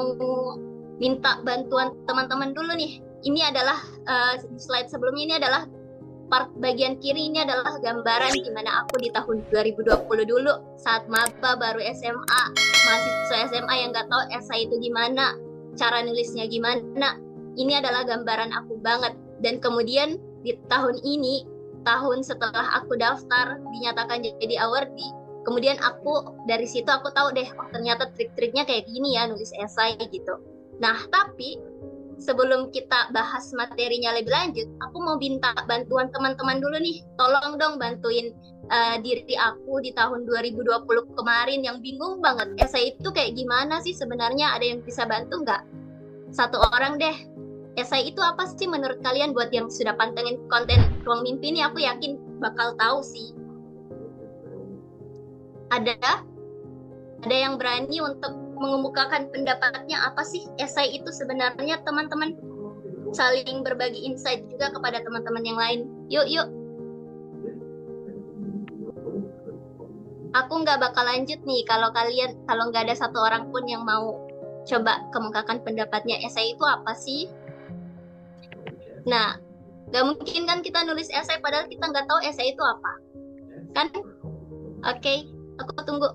mau minta bantuan teman-teman dulu nih. Ini adalah di slide sebelumnya ini adalah part bagian kiri ini adalah gambaran di mana aku di tahun 2020 dulu saat maba baru SMA, mahasiswa SMA yang nggak tahu esai itu gimana, cara nulisnya gimana. Ini adalah gambaran aku banget. Dan kemudian di tahun ini, tahun setelah aku daftar dinyatakan jadi awardee, kemudian aku dari situ aku tahu deh, oh ternyata trik-triknya kayak gini ya nulis esai gitu. Nah, tapi sebelum kita bahas materinya lebih lanjut, aku mau minta bantuan teman-teman dulu nih. Tolong dong bantuin diri aku di tahun 2020 kemarin yang bingung banget. Esai itu kayak gimana sih sebenarnya? Ada yang bisa bantu nggak? Satu orang deh. Esai itu apa sih menurut kalian? Buat yang sudah pantengin konten Ruang Mimpi ini, aku yakin bakal tahu sih. Ada yang berani untuk mengemukakan pendapatnya apa sih esai itu sebenarnya, teman-teman? Saling berbagi insight juga kepada teman-teman yang lain. Yuk. Aku nggak bakal lanjut nih kalau nggak ada satu orang pun yang mau coba kemukakan pendapatnya. Esai itu apa sih? Nah, nggak mungkin kan kita nulis esai padahal kita nggak tahu esai itu apa, kan? Oke, aku tunggu.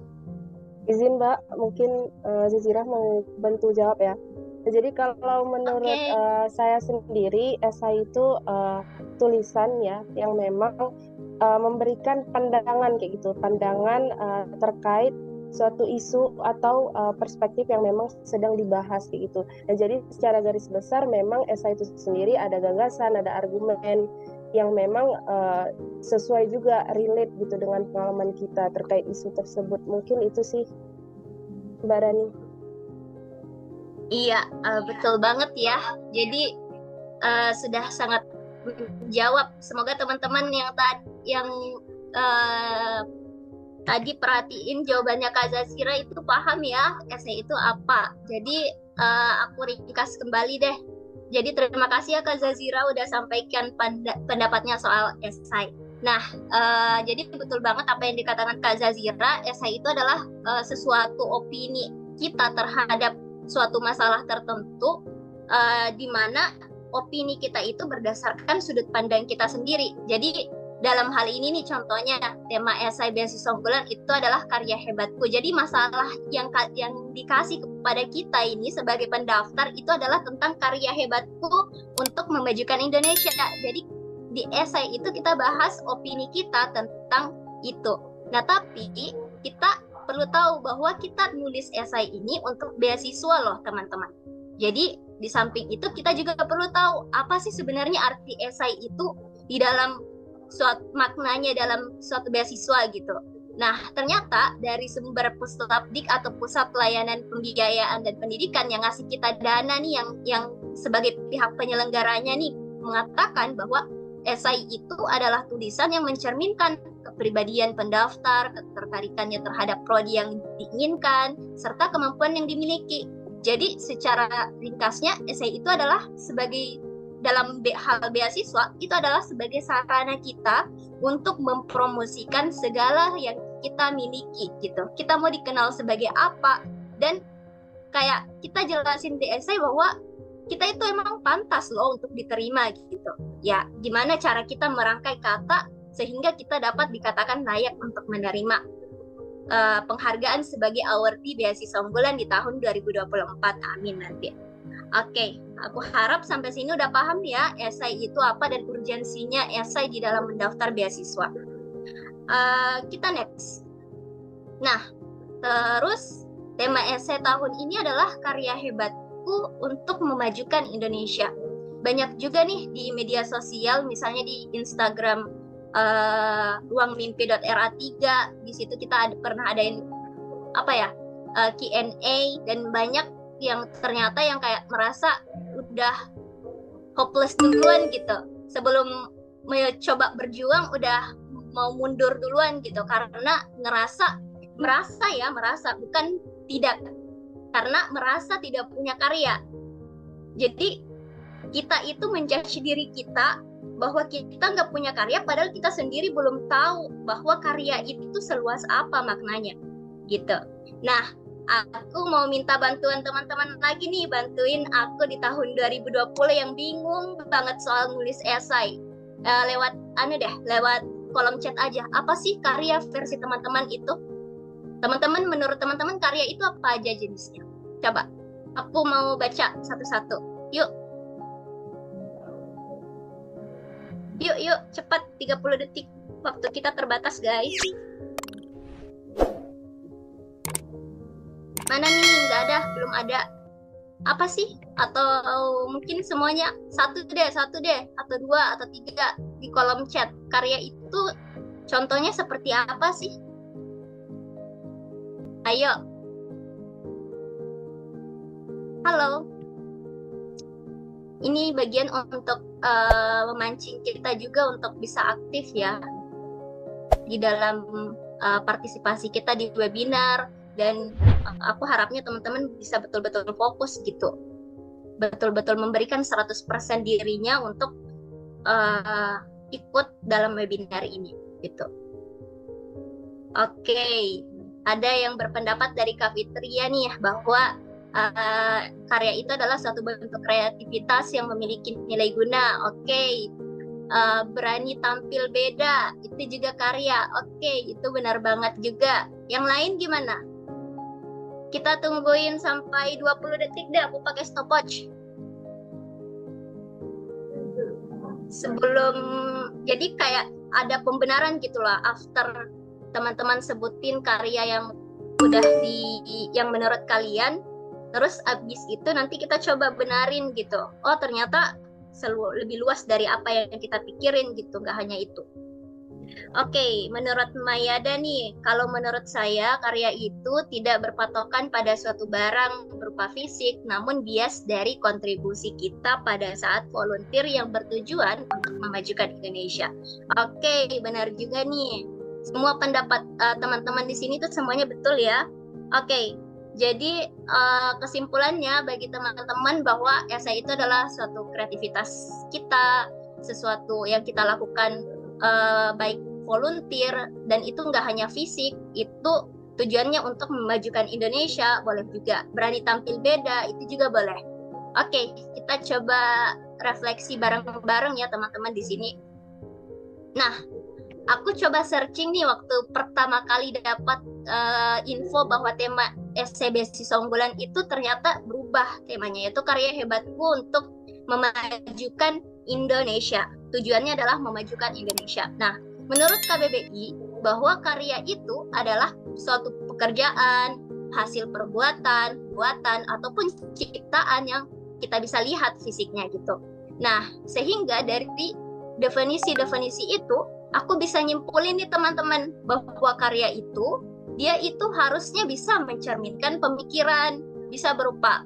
Izin Mbak, mungkin Zazira mau bantu jawab ya. Jadi kalau menurut saya sendiri, esai itu tulisan ya yang memang memberikan pandangan kayak gitu, pandangan terkait suatu isu atau perspektif yang memang sedang dibahas kayak gitu. Dan jadi secara garis besar memang esai itu sendiri ada gagasan, ada argumen yang memang sesuai juga relate gitu dengan pengalaman kita terkait isu tersebut. Mungkin itu sih Mbak Rani. Iya, betul banget ya. Jadi sudah sangat menjawab. Semoga teman-teman yang tadi perhatiin jawabannya Kak Zazira itu paham ya, esai itu apa. Jadi aku ringkas kembali deh. Jadi terima kasih ya Kak Zazira udah sampaikan pendapatnya soal esai. Nah, jadi betul banget apa yang dikatakan Kak Zazira, esai itu adalah sesuatu opini kita terhadap suatu masalah tertentu, di mana opini kita itu berdasarkan sudut pandang kita sendiri. Jadi dalam hal ini nih contohnya tema esai beasiswa unggulan itu adalah karya hebatku. Jadi masalah yang dikasih kepada kita ini sebagai pendaftar itu adalah tentang karya hebatku untuk memajukan Indonesia. Jadi di esai itu kita bahas opini kita tentang itu. Nah, tapi kita perlu tahu bahwa kita nulis esai ini untuk beasiswa loh teman-teman. Jadi di samping itu kita juga perlu tahu apa sih sebenarnya arti esai itu di dalam suatu maknanya dalam suatu beasiswa gitu. Nah, ternyata dari sumber Pusdikdik atau Pusat Pelayanan Pembiayaan dan Pendidikan yang ngasih kita dana nih, yang sebagai pihak penyelenggaranya nih, mengatakan bahwa esai itu adalah tulisan yang mencerminkan kepribadian pendaftar, ketertarikannya terhadap prodi yang diinginkan, serta kemampuan yang dimiliki. Jadi secara ringkasnya, esai itu adalah sebagai dalam hal beasiswa itu adalah sebagai sarana kita untuk mempromosikan segala yang kita miliki gitu. Kita mau dikenal sebagai apa, dan kayak kita jelasin di esai bahwa kita itu emang pantas loh untuk diterima gitu. Ya, gimana cara kita merangkai kata sehingga kita dapat dikatakan layak untuk menerima penghargaan sebagai awardee beasiswa unggulan di tahun 2024. Amin nanti. Oke, aku harap sampai sini udah paham ya esai itu apa dan urgensinya esai di dalam mendaftar beasiswa. Kita next. Nah, terus tema esai tahun ini adalah karya hebatku untuk memajukan Indonesia. Banyak juga nih di media sosial, misalnya di Instagram ruangmimpi.ra3, di situ kita pernah adain Q&A, dan banyak yang ternyata yang kayak merasa udah hopeless duluan gitu, sebelum mencoba berjuang udah mau mundur duluan gitu, karena merasa bukan tidak, karena merasa tidak punya karya. Jadi kita itu menjudge diri kita bahwa kita nggak punya karya, padahal kita sendiri belum tahu bahwa karya itu seluas apa maknanya gitu. Nah, aku mau minta bantuan teman-teman lagi nih, bantuin aku di tahun 2020 yang bingung banget soal nulis esai. Lewat lewat kolom chat aja. Apa sih karya versi teman-teman itu? Teman-teman, menurut teman-teman karya itu apa aja jenisnya? Coba, aku mau baca satu-satu. Yuk. Yuk, cepat 30 detik. Waktu kita terbatas, guys. Mana nih? Nggak ada, belum ada. Apa sih? Atau mungkin semuanya satu deh, atau dua, atau tiga di kolom chat. Karya itu contohnya seperti apa sih? Ayo. Halo. Ini bagian untuk memancing kita juga untuk bisa aktif ya di dalam partisipasi kita di webinar, dan aku harapnya teman-teman bisa betul-betul fokus gitu, betul-betul memberikan 100% dirinya untuk ikut dalam webinar ini gitu. Oke. Ada yang berpendapat dari Kak Fitria nih ya, bahwa karya itu adalah suatu bentuk kreativitas yang memiliki nilai guna. Oke. Berani tampil beda, itu juga karya. Oke, itu benar banget juga. Yang lain gimana? Kita tungguin sampai 20 detik deh, aku pakai stopwatch. Sebelum, jadi kayak ada pembenaran gitulah after teman-teman sebutin karya yang udah yang menurut kalian, terus abis itu nanti kita coba benarin gitu. Oh, ternyata lebih luas dari apa yang kita pikirin gitu, nggak hanya itu. Oke, menurut Mayada nih, kalau menurut saya karya itu tidak berpatokan pada suatu barang berupa fisik, namun bias dari kontribusi kita pada saat volunteer yang bertujuan untuk memajukan Indonesia. Oke, benar juga nih. Semua pendapat teman-teman di sini tuh semuanya betul ya. Oke, jadi kesimpulannya bagi teman-teman bahwa esai itu adalah suatu kreativitas kita, sesuatu yang kita lakukan baik volunteer, dan itu nggak hanya fisik, itu tujuannya untuk memajukan Indonesia. Boleh juga berani tampil beda, itu juga boleh. Oke, kita coba refleksi bareng-bareng ya teman-teman di sini. Nah, aku coba searching nih waktu pertama kali dapat info bahwa tema esai beasiswa unggulan itu ternyata berubah temanya, yaitu karya hebatku untuk memajukan Indonesia. Tujuannya adalah memajukan Indonesia. Nah, menurut KBBI bahwa karya itu adalah suatu pekerjaan, hasil perbuatan, buatan, ataupun ciptaan yang kita bisa lihat fisiknya gitu. Nah, sehingga dari definisi-definisi itu, aku bisa nyimpulin nih teman-teman, bahwa karya itu, dia itu harusnya bisa mencerminkan pemikiran, bisa berupa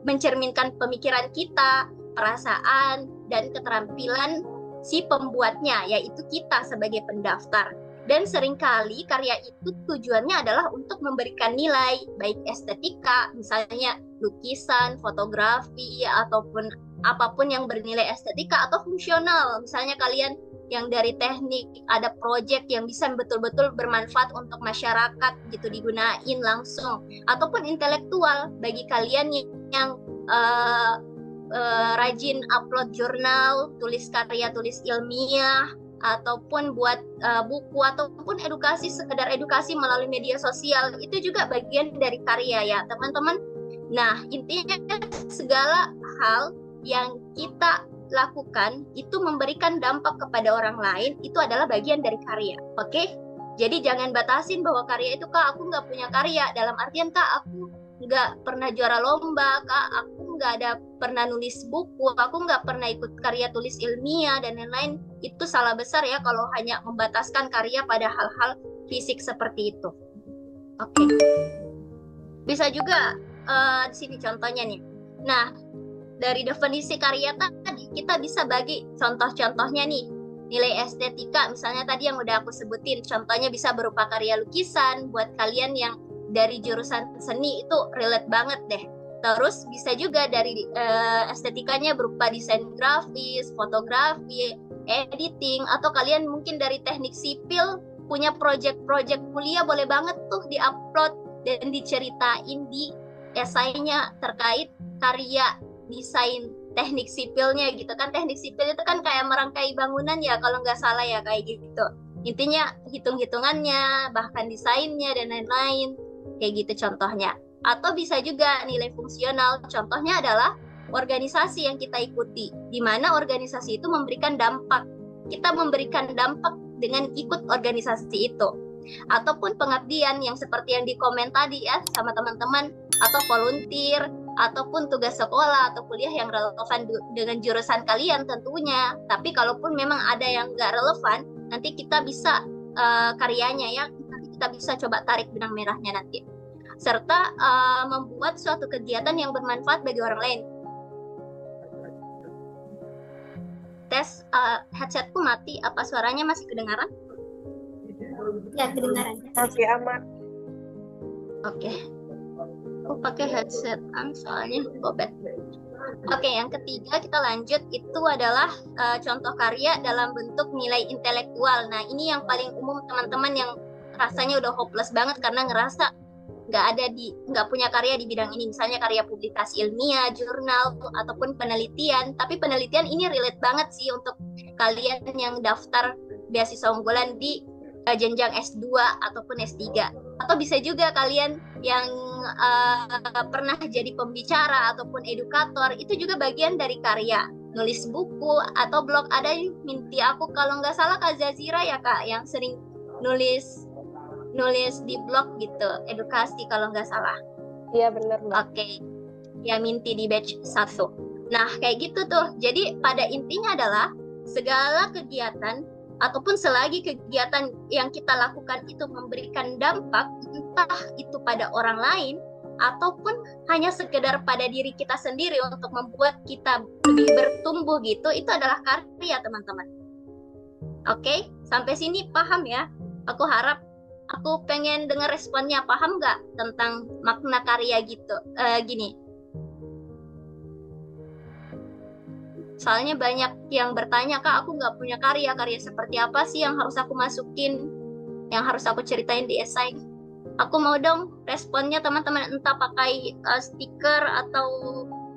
mencerminkan pemikiran kita, perasaan, dan keterampilan si pembuatnya, yaitu kita sebagai pendaftar. Dan seringkali karya itu tujuannya adalah untuk memberikan nilai, baik estetika, misalnya lukisan, fotografi, ataupun apapun yang bernilai estetika, atau fungsional. Misalnya kalian yang dari teknik, ada project yang bisa betul-betul bermanfaat untuk masyarakat, gitu, digunain langsung. Ataupun intelektual, bagi kalian yang rajin upload jurnal, tulis karya, tulis ilmiah, ataupun buat buku, ataupun edukasi, sekedar edukasi melalui media sosial, itu juga bagian dari karya ya teman-teman. Nah, intinya segala hal yang kita lakukan itu memberikan dampak kepada orang lain, itu adalah bagian dari karya. Oke? Jadi jangan batasin bahwa karya itu, Kak, aku nggak punya karya, dalam artian, Kak, aku nggak pernah juara lomba, Kak, aku nggak ada pernah nulis buku, aku nggak pernah ikut karya tulis ilmiah, dan lain-lain. Itu salah besar ya kalau hanya membataskan karya pada hal-hal fisik seperti itu. Oke. Bisa juga di sini contohnya nih. Nah, dari definisi karya tadi, kita bisa bagi contoh-contohnya nih. Nilai estetika, misalnya tadi yang udah aku sebutin, contohnya bisa berupa karya lukisan, buat kalian yang dari jurusan seni itu relate banget deh. Terus bisa juga dari estetikanya berupa desain grafis, fotografi, editing, atau kalian mungkin dari teknik sipil punya project-project kuliah, boleh banget tuh di-upload dan diceritain di esainya terkait karya desain teknik sipilnya gitu kan. Teknik sipil itu kan kayak merangkai bangunan ya kalau nggak salah ya, kayak gitu. Intinya hitung-hitungannya, bahkan desainnya dan lain-lain, kayak gitu contohnya. Atau bisa juga nilai fungsional, contohnya adalah organisasi yang kita ikuti, di mana organisasi itu memberikan dampak. Kita memberikan dampak dengan ikut organisasi itu. Ataupun pengabdian yang seperti yang di komen tadi ya sama teman-teman, atau volunteer, ataupun tugas sekolah atau kuliah yang relevan dengan jurusan kalian tentunya. Tapi kalaupun memang ada yang nggak relevan, nanti kita bisa karyanya ya, nanti kita bisa coba tarik benang merahnya nanti. Serta membuat suatu kegiatan yang bermanfaat bagi orang lain. Tes, headsetku mati, apa suaranya masih kedengaran? Ya, kedengaran. Oke, aman. Oke. Aku pakai headset soalnya lowbat. Oke, yang ketiga kita lanjut, itu adalah contoh karya dalam bentuk nilai intelektual. Nah, ini yang paling umum teman-teman yang rasanya udah hopeless banget karena ngerasa nggak punya karya di bidang ini, misalnya karya publikasi ilmiah, jurnal, ataupun penelitian. Tapi penelitian ini relate banget sih untuk kalian yang daftar beasiswa unggulan di jenjang S2 ataupun S3. Atau bisa juga kalian yang pernah jadi pembicara ataupun edukator, itu juga bagian dari karya. Nulis buku atau blog, ada yang minti aku kalau nggak salah Kak Zazira ya Kak, yang sering nulis di blog gitu, edukasi kalau nggak salah. Iya benar Mbak. Oke. Ya minti di batch 1. Nah kayak gitu tuh. Jadi pada intinya adalah segala kegiatan ataupun selagi kegiatan yang kita lakukan itu memberikan dampak, entah itu pada orang lain ataupun hanya sekedar pada diri kita sendiri untuk membuat kita lebih bertumbuh gitu, itu adalah karya teman-teman. Oke, sampai sini paham ya? Aku pengen dengar responnya, paham nggak tentang makna karya gitu? Gini. Soalnya banyak yang bertanya, Kak, aku nggak punya karya seperti apa sih yang harus aku masukin, yang harus aku ceritain di esai. Aku mau dong responnya teman-teman, entah pakai stiker atau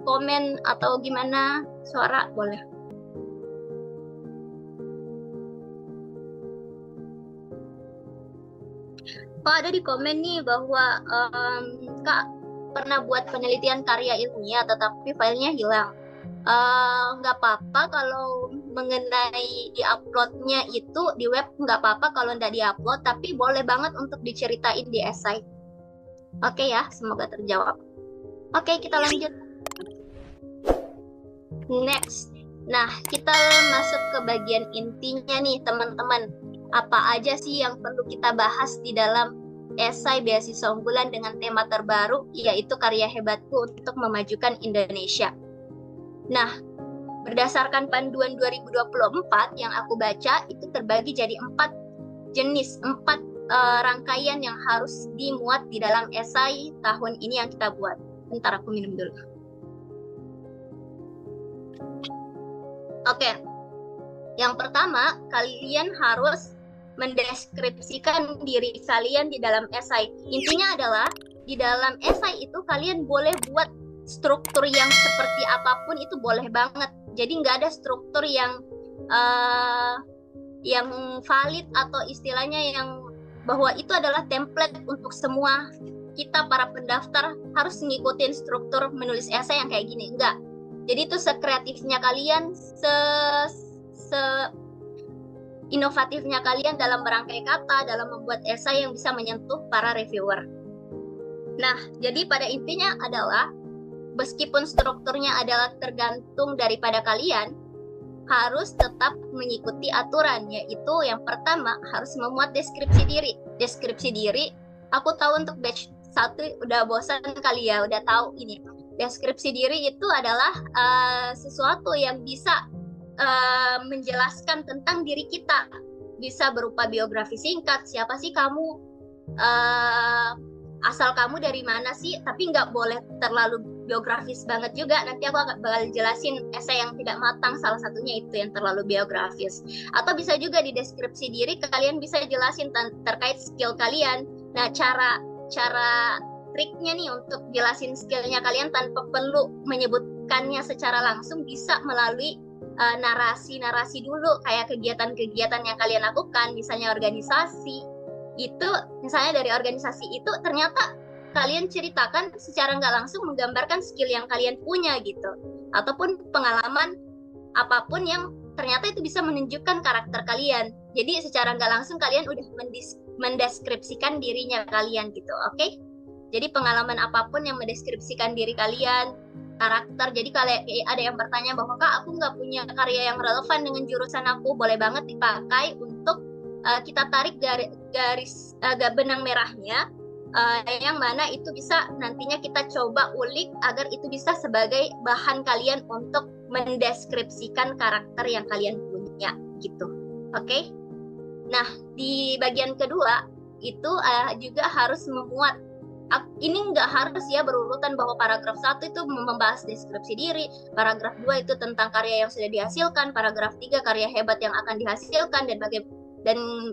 komen atau gimana, suara boleh. Kak, ada di komen nih bahwa Kak pernah buat penelitian karya ilmiah tetapi filenya hilang. Nggak apa-apa kalau mengenai di-uploadnya itu di web, nggak apa-apa kalau nggak di-upload, tapi boleh banget untuk diceritain di esai. Oke ya, semoga terjawab. Oke, kita lanjut. Next. Nah, kita masuk ke bagian intinya nih teman-teman. Apa aja sih yang perlu kita bahas di dalam esai beasiswa unggulan dengan tema terbaru, yaitu karya hebatku untuk memajukan Indonesia. Nah, berdasarkan panduan 2024 yang aku baca, itu terbagi jadi 4 jenis, 4 rangkaian yang harus dimuat di dalam esai tahun ini yang kita buat. Bentar, aku minum dulu. Oke. Yang pertama, kalian harus mendeskripsikan diri kalian di dalam esai. Intinya adalah, di dalam esai itu kalian boleh buat struktur yang seperti apapun, itu boleh banget. Jadi nggak ada struktur yang valid atau istilahnya yang bahwa itu adalah template untuk semua kita para pendaftar harus ngikutin struktur menulis esai yang kayak gini. Enggak. Jadi itu sekreatifnya kalian, inovatifnya kalian dalam merangkai kata, dalam membuat esai yang bisa menyentuh para reviewer. Nah, jadi pada intinya adalah meskipun strukturnya adalah tergantung daripada kalian, harus tetap mengikuti aturan, yaitu yang pertama harus memuat deskripsi diri. Deskripsi diri, aku tahu untuk batch 1 udah bosan kali ya, udah tahu ini. Deskripsi diri itu adalah sesuatu yang bisa menjelaskan tentang diri kita. Bisa berupa biografi singkat, siapa sih kamu, asal kamu dari mana sih, tapi nggak boleh terlalu biografis banget juga. Nanti aku bakal jelasin esai yang tidak matang, salah satunya itu yang terlalu biografis. Atau bisa juga di deskripsi diri kalian bisa jelasin terkait skill kalian. Nah, cara cara triknya nih untuk jelasin skillnya kalian tanpa perlu menyebutkannya secara langsung, bisa melalui narasi-narasi dulu, kayak kegiatan-kegiatan yang kalian lakukan, misalnya organisasi itu, misalnya dari organisasi itu ternyata kalian ceritakan secara nggak langsung, menggambarkan skill yang kalian punya gitu, ataupun pengalaman apapun yang ternyata itu bisa menunjukkan karakter kalian. Jadi secara nggak langsung kalian udah mendeskripsikan dirinya kalian gitu, oke? Jadi pengalaman apapun yang mendeskripsikan diri kalian, karakter. Jadi kalau ada yang bertanya bahwa Kak, aku nggak punya karya yang relevan dengan jurusan aku, boleh banget dipakai untuk kita tarik garis benang merahnya, yang mana itu bisa nantinya kita coba ulik agar itu bisa sebagai bahan kalian untuk mendeskripsikan karakter yang kalian punya gitu. Oke? Nah, di bagian kedua itu juga harus memuat, ini nggak harus ya berurutan bahwa paragraf 1 itu membahas deskripsi diri, paragraf 2 itu tentang karya yang sudah dihasilkan, paragraf 3 karya hebat yang akan dihasilkan, dan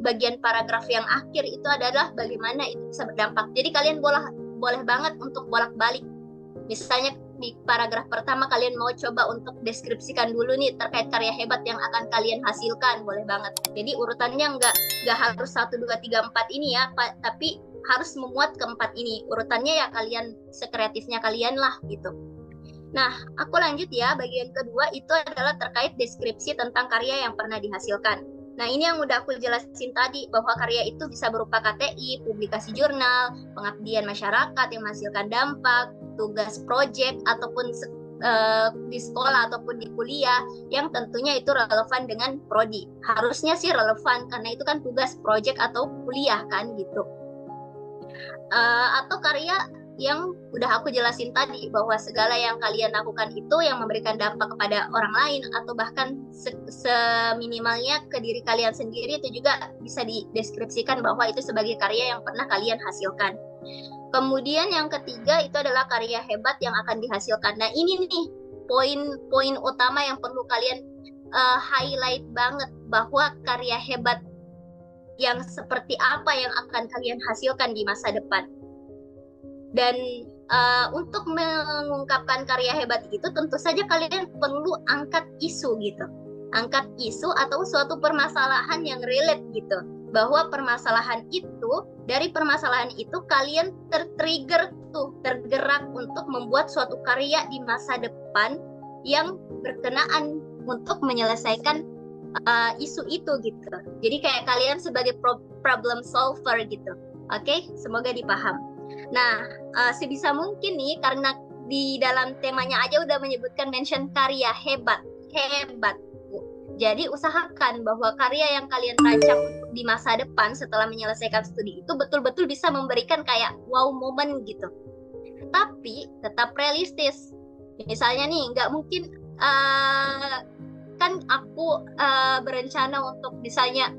bagian paragraf yang akhir itu adalah bagaimana itu bisa berdampak. Jadi kalian boleh banget untuk bolak-balik. Misalnya di paragraf pertama kalian mau coba untuk deskripsikan dulu nih terkait karya hebat yang akan kalian hasilkan, boleh banget. Jadi urutannya nggak harus 1, 2, 3, 4 ini ya, tapi harus memuat keempat ini. Urutannya ya kalian sekreatifnya kalian lah gitu. Nah, aku lanjut ya. Bagian kedua itu adalah terkait deskripsi tentang karya yang pernah dihasilkan. Nah, ini yang udah aku jelasin tadi, bahwa karya itu bisa berupa KTI, publikasi jurnal, pengabdian masyarakat yang menghasilkan dampak, tugas proyek, ataupun di sekolah ataupun di kuliah yang tentunya itu relevan dengan prodi. Harusnya sih relevan karena itu kan tugas proyek atau kuliah kan gitu. Atau karya yang udah aku jelasin tadi, bahwa segala yang kalian lakukan itu yang memberikan dampak kepada orang lain atau bahkan seminimalnya ke diri kalian sendiri, itu juga bisa dideskripsikan bahwa itu sebagai karya yang pernah kalian hasilkan. Kemudian yang ketiga itu adalah karya hebat yang akan dihasilkan. Nah, ini nih poin utama yang perlu kalian highlight banget, bahwa karya hebat yang seperti apa yang akan kalian hasilkan di masa depan. Dan untuk mengungkapkan karya hebat itu tentu saja kalian perlu angkat isu gitu. Angkat isu atau suatu permasalahan yang relate gitu. Bahwa dari permasalahan itu kalian tergerak untuk membuat suatu karya di masa depan yang berkenaan untuk menyelesaikan isu itu gitu. Jadi kayak kalian sebagai problem solver gitu. Oke, semoga dipaham. Nah, sebisa mungkin nih, karena di dalam temanya aja udah menyebutkan mention karya hebat. Jadi usahakan bahwa karya yang kalian rancang di masa depan setelah menyelesaikan studi itu betul-betul bisa memberikan kayak wow moment gitu. Tapi tetap realistis. Misalnya nih, nggak mungkin kan aku berencana untuk misalnya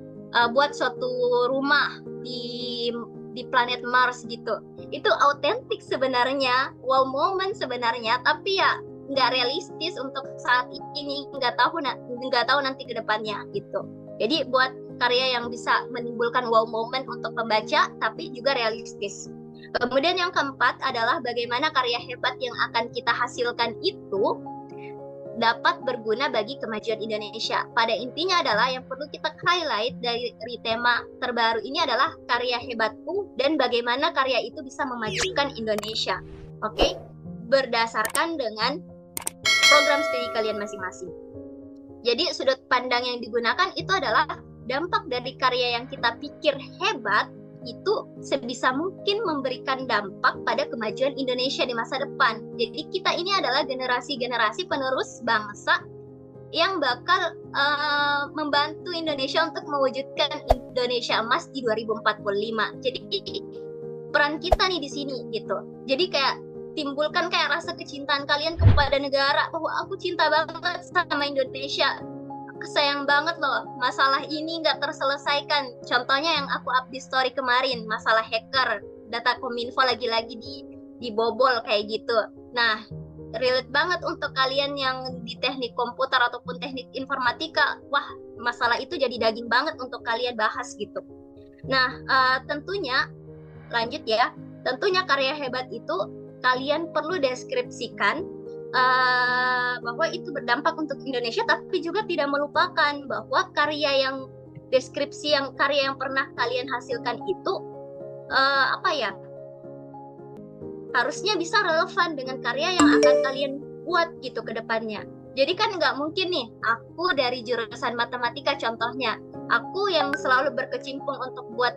buat suatu rumah di planet Mars gitu. Itu autentik sebenarnya, wow moment sebenarnya, tapi ya nggak realistis untuk saat ini, nggak tahu nanti ke depannya gitu. Jadi buat karya yang bisa menimbulkan wow moment untuk pembaca tapi juga realistis. Kemudian yang keempat adalah bagaimana karya hebat yang akan kita hasilkan itu dapat berguna bagi kemajuan Indonesia. Pada intinya adalah yang perlu kita highlight dari tema terbaru ini adalah karya hebatku dan bagaimana karya itu bisa memajukan Indonesia. Oke? Berdasarkan dengan program studi kalian masing-masing. Jadi sudut pandang yang digunakan itu adalah dampak dari karya yang kita pikir hebat itu sebisa mungkin memberikan dampak pada kemajuan Indonesia di masa depan. Jadi kita ini adalah generasi-generasi penerus bangsa yang bakal membantu Indonesia untuk mewujudkan Indonesia emas di 2045. Jadi peran kita nih di sini gitu. Jadi kayak timbulkan kayak rasa kecintaan kalian kepada negara, bahwa aku cinta banget sama Indonesia. Sayang banget loh masalah ini nggak terselesaikan. Contohnya yang aku up di story kemarin, masalah hacker, data Kominfo lagi-lagi dibobol kayak gitu. Nah, relate banget untuk kalian yang di teknik komputer ataupun teknik informatika. Wah, masalah itu jadi daging banget untuk kalian bahas gitu. Nah, tentunya lanjut ya, tentunya karya hebat itu kalian perlu deskripsikan bahwa itu berdampak untuk Indonesia, tapi juga tidak melupakan bahwa karya yang pernah kalian hasilkan itu harusnya bisa relevan dengan karya yang akan kalian buat gitu ke depannya. Jadi kan nggak mungkin nih, aku dari jurusan matematika contohnya, aku yang selalu berkecimpung untuk buat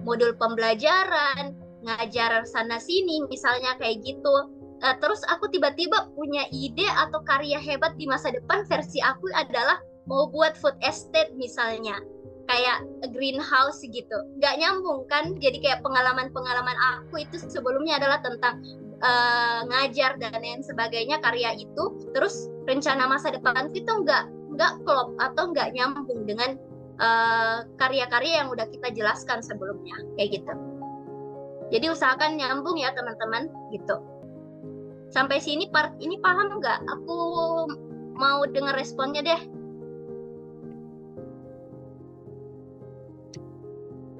modul pembelajaran, ngajar sana sini misalnya kayak gitu. Terus aku tiba-tiba punya ide atau karya hebat di masa depan, versi aku adalah mau buat food estate misalnya, kayak greenhouse gitu. Nggak nyambung kan? Jadi kayak pengalaman-pengalaman aku itu sebelumnya adalah tentang ngajar dan lain sebagainya, karya itu. Terus rencana masa depan itu nggak klop atau nggak nyambung dengan karya-karya yang udah kita jelaskan sebelumnya, kayak gitu. Jadi usahakan nyambung ya teman-teman gitu. Sampai sini part ini paham nggak? Aku mau dengar responnya deh.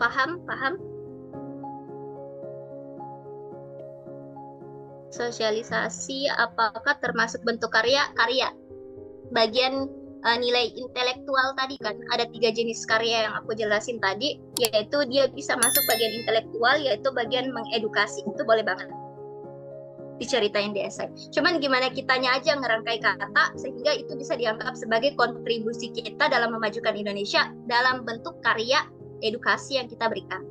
Paham? Sosialisasi apakah termasuk bentuk karya? Bagian nilai intelektual tadi kan, ada 3 jenis karya yang aku jelasin tadi, yaitu dia bisa masuk bagian intelektual, yaitu bagian mengedukasi. Itu boleh banget diceritain di esai. Cuman gimana kitanya aja ngerangkai kata sehingga itu bisa dianggap sebagai kontribusi kita dalam memajukan Indonesia dalam bentuk karya edukasi yang kita berikan.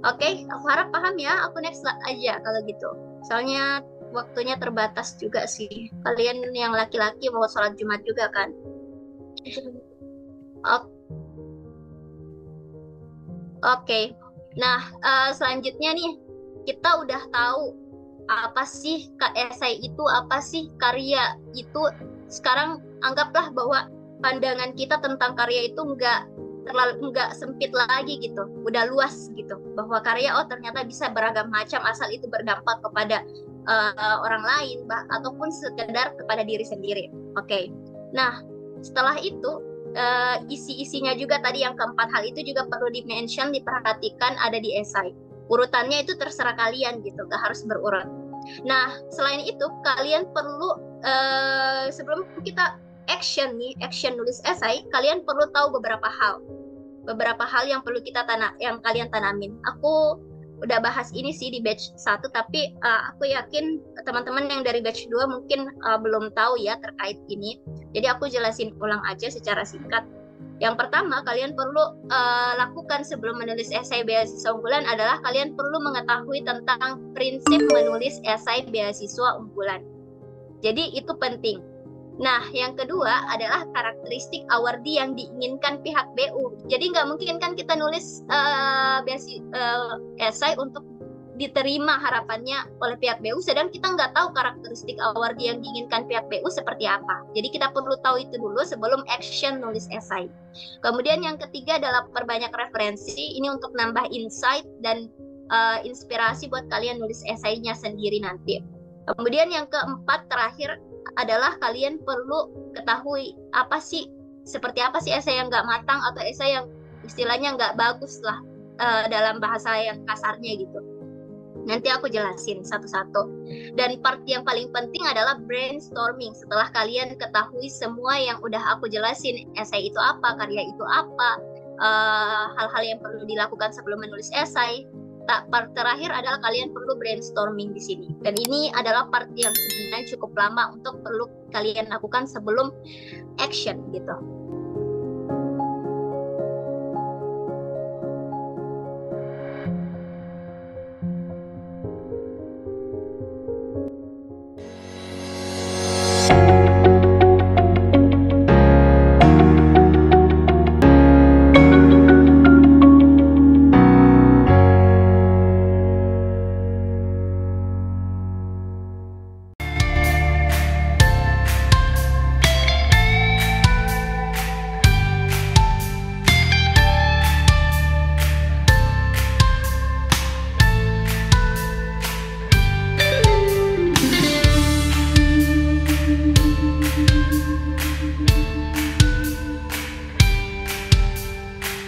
Oke, aku harap paham ya. Aku next aja kalau gitu. Soalnya waktunya terbatas juga sih. Kalian yang laki-laki mau sholat Jumat juga kan? Oke. Nah, selanjutnya nih, kita udah tahu apa sih esai itu, apa sih karya itu. Sekarang anggaplah bahwa pandangan kita tentang karya itu nggak sempit lagi gitu, udah luas gitu, bahwa karya ternyata bisa beragam macam asal itu berdampak kepada orang lain ataupun sekedar kepada diri sendiri. Oke. Nah, setelah itu isi-isinya juga tadi yang keempat hal itu juga perlu dimention, diperhatikan ada di esai. Urutannya itu terserah kalian gitu, gak harus berurut. Nah, selain itu kalian perlu sebelum kita action nulis esai, kalian perlu tahu beberapa hal yang perlu yang kalian tanamin. Aku udah bahas ini sih di batch 1, tapi aku yakin teman-teman yang dari batch 2 mungkin belum tahu ya terkait ini. Jadi aku jelasin ulang aja secara singkat. Yang pertama kalian perlu lakukan sebelum menulis esai beasiswa unggulan adalah kalian perlu mengetahui tentang prinsip menulis esai beasiswa unggulan. Jadi itu penting. Nah, yang kedua adalah karakteristik awardee yang diinginkan pihak BU. Jadi nggak mungkin kan kita nulis esai untuk diterima harapannya oleh pihak BU, sedang kita nggak tahu karakteristik awardee yang diinginkan pihak BU seperti apa. Jadi kita perlu tahu itu dulu sebelum action nulis esai. Kemudian yang ketiga adalah perbanyak referensi. Ini untuk nambah insight dan inspirasi buat kalian nulis esainya sendiri nanti. Kemudian yang keempat terakhir adalah kalian perlu ketahui seperti apa sih esai yang nggak matang atau esai yang istilahnya nggak bagus lah dalam bahasa yang kasarnya gitu. Nanti aku jelasin satu-satu. Dan part yang paling penting adalah brainstorming. Setelah kalian ketahui semua yang udah aku jelasin, esai itu apa, karya itu apa, hal-hal yang perlu dilakukan sebelum menulis esai. Part terakhir adalah kalian perlu brainstorming di sini. Dan ini adalah part yang sebenarnya cukup lama untuk perlu kalian lakukan sebelum action gitu.